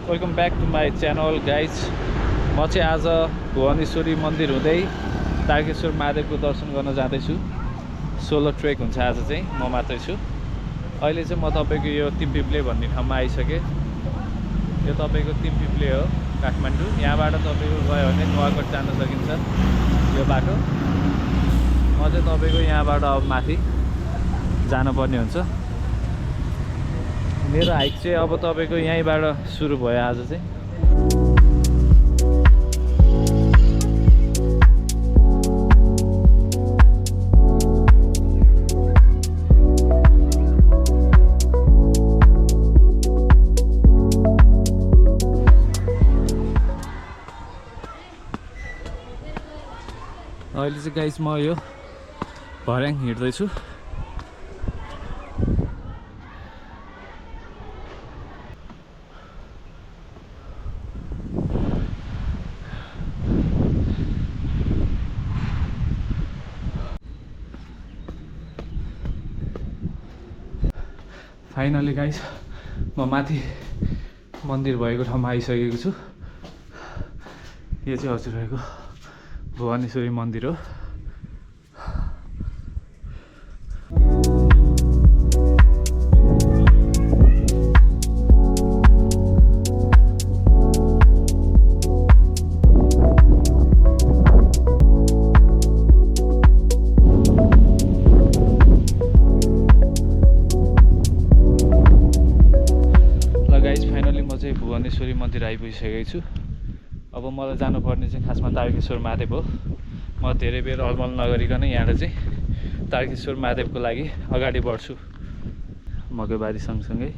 Welcome back to my channel guys. म चाहिँ आज भुवनेश्वरी मन्दिर हुँदै तारकेश्वर महादेवको दर्शन गर्न जाँदैछु। सोलो ट्रेक हुन्छ आज चाहिँ, म मात्रै छु। अहिले चाहिँ म तपाईँको यो तिमपिप्ले भन्ने ठाउँमा आइसकेँ। यो तपाईँको तिमपिप्ले हो, काठमाडौँ। यहाँबाट तपाईँको गयो भने नुवाकोट जान सकिन्छ यो बाटो। म चाहिँ तपाईँको यहाँबाट अब माथि जानुपर्ने हुन्छ। मेरो हाइक चाहिँ अब तपाईँको यहीँबाट सुरु भयो आज चाहिँ। अहिले चाहिँ गाइस म यो भर्याङ हिँड्दैछु। फाइनली गाइस म माथि मन्दिर भएको ठाउँमा आइसकेको छु। यो चाहिँ हजुरहरूको भुवनेश्वरी मन्दिर हो। भुवनेश्वरी मन्दिर आइपुगिसकेको छु। अब मलाई जानुपर्ने चाहिँ खासमा तारकेश्वर महादेव हो। म धेरै बेर अलमल नगरिकन यहाँबाट चाहिँ तारकेश्वर महादेवको लागि अगाडि बढ्छु। मकैबारी सँगसँगै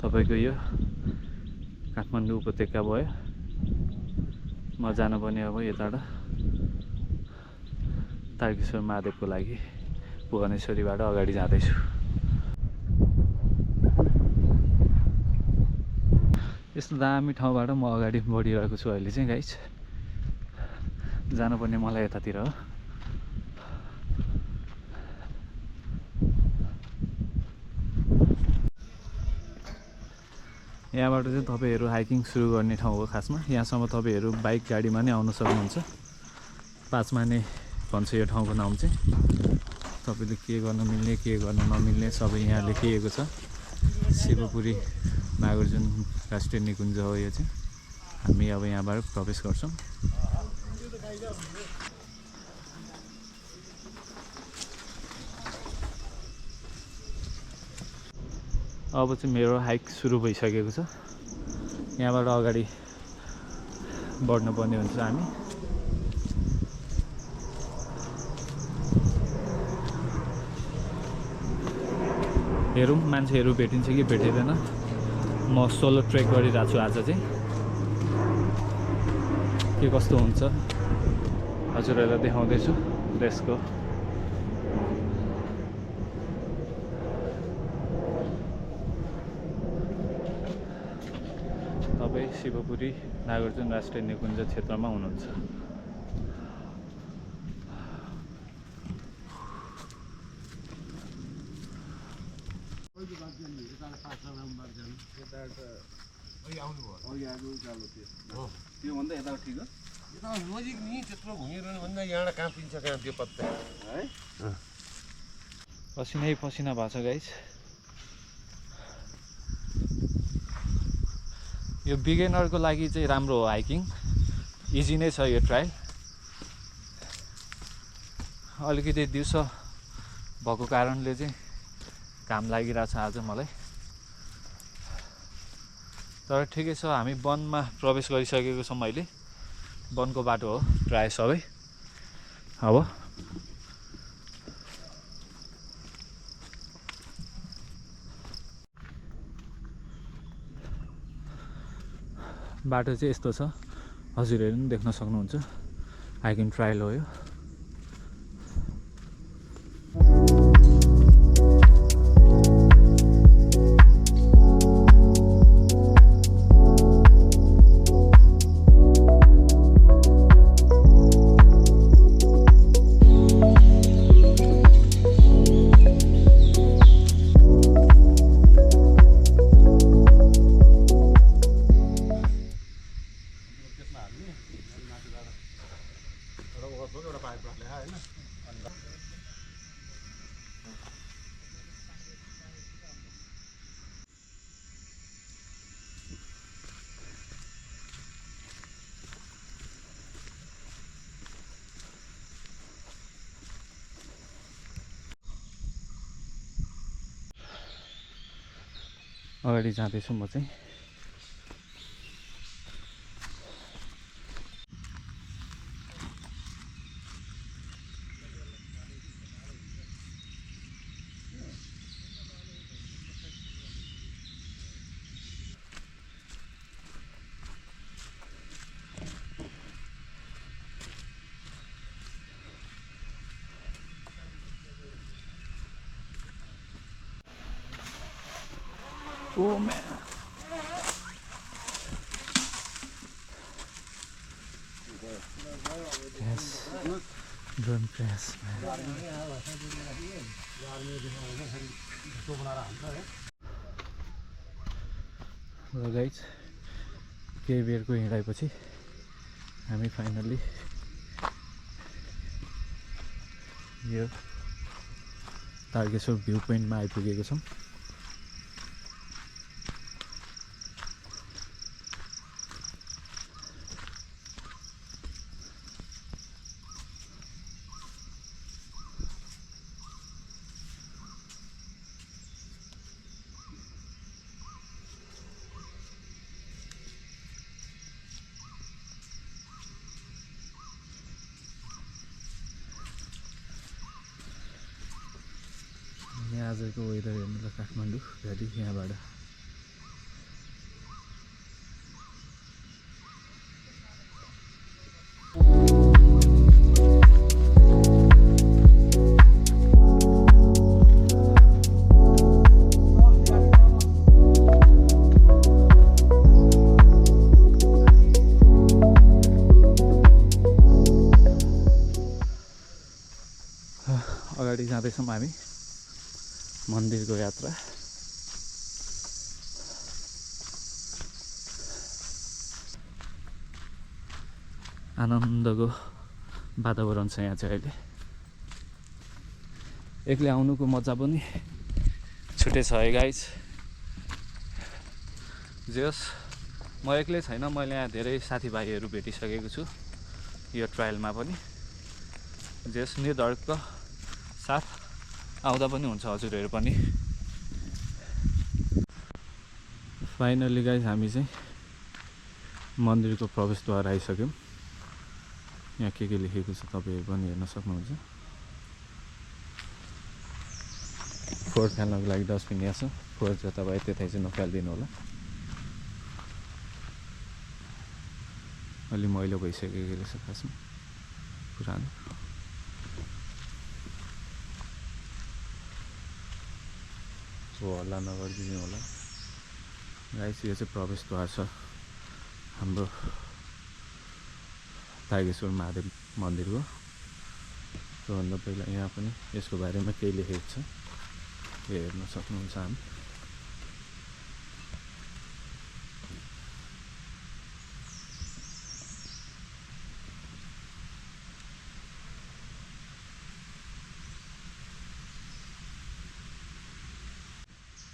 तपाईँको यो काठमाडौँ उपत्यका भयो। म जानुपर्ने अब यताबाट तारकेश्वर महादेवको लागि भुवनेश्वरीबाट अगाडि जाँदैछु। यस्तो दामी ठाउँबाट म अगाडि बढिरहेको छु अहिले चाहिँ गाइस। जानुपर्ने मलाई यतातिर हो। यहाँबाट चाहिँ तपाईँहरू हाइकिङ सुरु गर्ने ठाउँ हो खासमा। यहाँसम्म तपाईँहरू बाइक गाडीमा नै आउन सक्नुहुन्छ। 5 माने भन्छ यो ठाउँको नाम चाहिँ। तपाईँले के गर्न मिल्ने के गर्न नमिल्ने सबै यहाँ लेखिएको छ। शिवपुरी नागार्जुन राष्ट्रिय निकुञ्ज हो यो चाहिँ। हामी अब यहाँबाट प्रवेश गर्छौँ। अब चाहिँ मेरो हाइक सुरु भइसकेको छ। यहाँबाट अगाडि बढ्नुपर्ने हुन्छ हामी। हेरौँ मान्छेहरू भेटिन्छ कि भेटिँदैन। म सोलो ट्रेक गरिरहेको छु आज चाहिँ। के कस्तो हुन्छ हजुरहरूलाई देखाउँदैछु देशको। तपाईँ शिवपुरी नागार्जुन राष्ट्रिय निकुञ्ज क्षेत्रमा हुनुहुन्छ। त्योभन्दा यता ठिक हो। यता नजिक नि त्यत्रो घुमिरहनु भन्दा यहाँबाट कहाँ पिन्छ कहाँ त्यो पत्ता है। पसिनै पसिना भएको छ गाइस। यो बिगिनरको लागि चाहिँ राम्रो हो हाइकिङ। इजी नै छ यो ट्रायल। अलिकति दिउँसो भएको कारणले चाहिँ घाम लागिरहेको छ आज मलाई। तर ठिकै छ, हामी वनमा प्रवेश गरिसकेको छौँ। अहिले वनको बाटो हो प्राय सबै। अब बाटो चाहिँ यस्तो छ, हजुरहरू पनि देख्न सक्नुहुन्छ। हाइकिङ ट्रायल हो यो। अगाडि जाँदैछु म चाहिँ। Oh man. Yes. Drone press, man. Hello guys. केही बेरको हिँडाइपछि हामी फाइनल्ली यो तारकेश्वर भ्यू पोइन्टमा आइपुगेको छौँ। यहाँ आजको वेदर हेर्नु ल, काठमाडौँ भ्याली यहाँबाट। अगाडि जाँदैछौँ हामी मन्दिरको यात्रा। आनन्दको वातावरण छ यहाँ चाहिँ अहिले। एक्लै आउनुको मजा पनि छुट्टै छ है गाइज। जस म एक्लै छैन, मैले यहाँ धेरै साथीभाइहरू भेटिसकेको छु यो ट्रायलमा पनि। जस निर्धडक साथ आउँदा पनि हुन्छ हजुरहरू पनि। फाइनली गाइज हामी चाहिँ मन्दिरको प्रवेशद्वार आइसक्यौँ। यहाँ के लेखेको छ तपाईँहरू पनि हेर्न सक्नुहुन्छ। फोहोर फाल्नको लागि डस्टबिन यहाँ छ। फोहोर जता भए त्यतै चाहिँ नफालिदिनु होला। अलि मैलो भइसकेको रहेछ खासमा, पुरानो। हल्ला नगरिदिनु होला गाइस। यो चाहिँ प्रवेशद्वार छ हाम्रो तारकेश्वर महादेव मन्दिरको। त्योभन्दा पहिला यहाँ पनि यसको बारेमा केही लेखेको छ, यो हेर्न सक्नुहुन्छ हामी।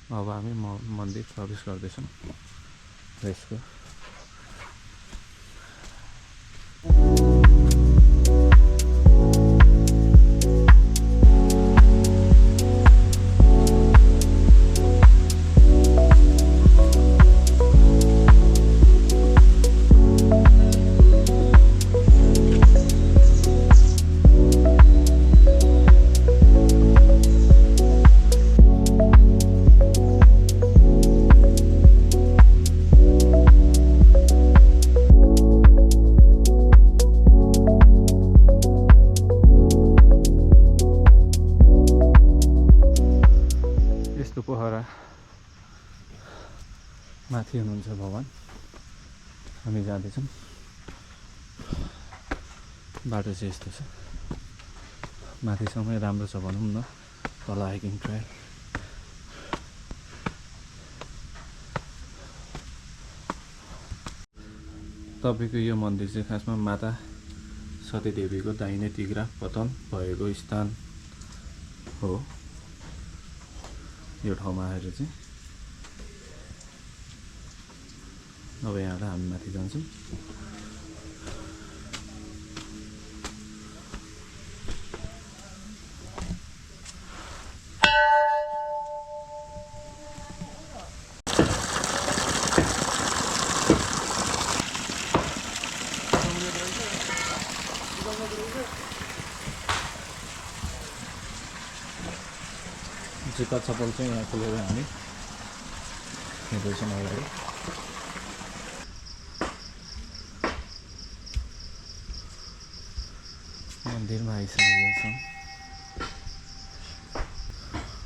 अब हामी मन्दिर प्रवेश गर्दैछौँ यसको। पोखरा माथि हुनुहुन्छ भगवान। हामी जाँदैछौँ। बाटो चाहिँ यस्तो छ, माथिसम्मै राम्रो छ भनौँ न, तल हाइकिङ ट्रायल। तपाईँको यो मन्दिर चाहिँ खासमा माता सतीदेवीको दाहिने तिघ्रा पतन भएको स्थान हो। यो ठाउँमा आएर चाहिँ अब यहाँबाट हामी माथि जान्छौँ। जुत्ता चप्पल चाहिँ यहाँ खोलेर हामी हिँड्दैछौँ अगाडि। मन्दिरमा आइसकेका छौँ।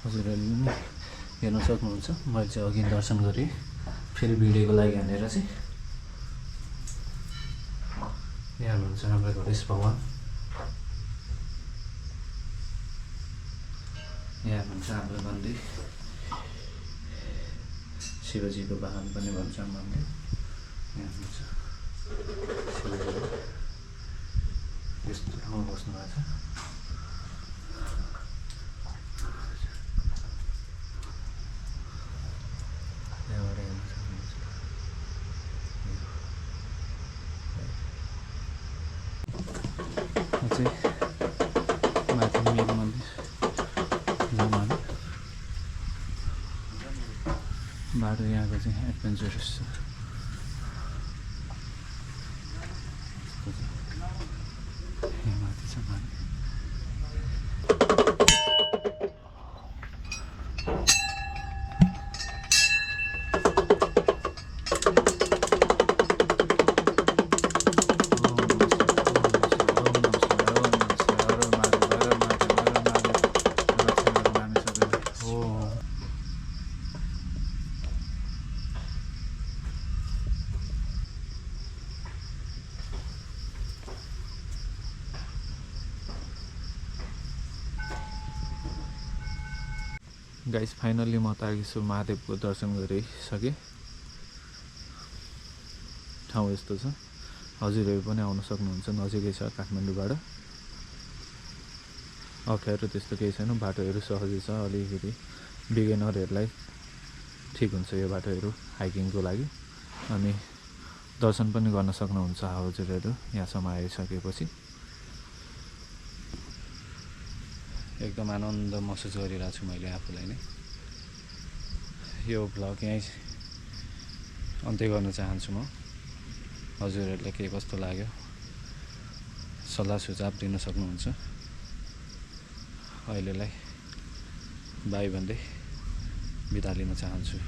हजुरहरूले पनि हेर्न सक्नुहुन्छ। मैले चाहिँ अघि दर्शन गरेँ, फेरि भिडियोको लागि हानेर चाहिँ यहाँ हुनुहुन्छ हाम्रो गणेश भगवान्। यहाँ हुन्छ हाम्रो मन्दिर, शिवजीको वाहन पनि भन्छ मन्दिर। यहाँ हुन्छ शिवजी, यस्तो ठाउँमा बस्नु भएको छ। यहाँबाट हेर्न सक्नुहुन्छ। यो चाहिँ माथि मेरो मन्दिर जानु। बाटो यहाँको चाहिँ एडभेन्चरस छ। यहाँ माथि छ माथि। गाइस फाइनल्ली म तारकेश्वर महादेवको दर्शन गरिसकेँ। ठाउँ यस्तो छ। हजुरहरू पनि आउन सक्नुहुन्छ, नजिकै छ काठमाडौँबाट। अप्ठ्यारो त्यस्तो केही छैन, बाटोहरू सहजै छ। अलिकति बिगिनरहरूलाई ठिक हुन्छ यो बाटोहरू हाइकिङको लागि। अनि दर्शन पनि गर्न सक्नुहुन्छ हजुरहरू यहाँसम्म आइसकेपछि। एकदम आनन्द महसुस गरिरहेको छु मैले आफूलाई नै। यो भ्लग यहीँ अन्त्य गर्न चाहन्छु म। हजुरहरूलाई के कस्तो लाग्यो सल्लाह सुझाव दिन सक्नुहुन्छ। अहिलेलाई बाई भन्दै बिदा लिन चाहन्छु।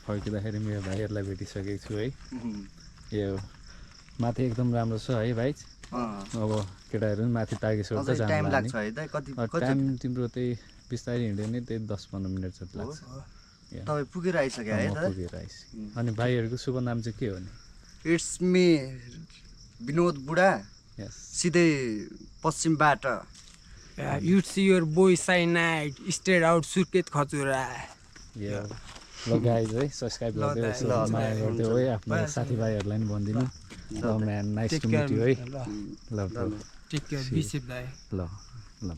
फर्किँदाखेरि मेरो भाइहरूलाई भेटिसकेको छु है। यो माथि एकदम राम्रो छ है भाइ। अब केटाहरू पनि माथि तारकेश्वर त जानु टाइम लाग्छ है त? कति टाइम तिम्रो त्यही बिस्तारै हिँड्यो नि त्यही 10-15 मिनट जति लाग्छ। तपाईँ पुगेर आइसक्यो है त? पुगेर आइसक्यो। अनि भाइहरूको शुभ नाम चाहिँ के हो नि? इट्स मी विनोद बुढा, सिधै पश्चिमबाट। It's your boy Cyanide, straight out Surket Khajura. ल गाइज है सब्सक्राइब गर्दै यसो माया गर्दै है आफ्नो साथीभाइहरूलाई पनि भनिदिनु। ल man nice to meet you है। ल Take care, be safe, bye. ल ल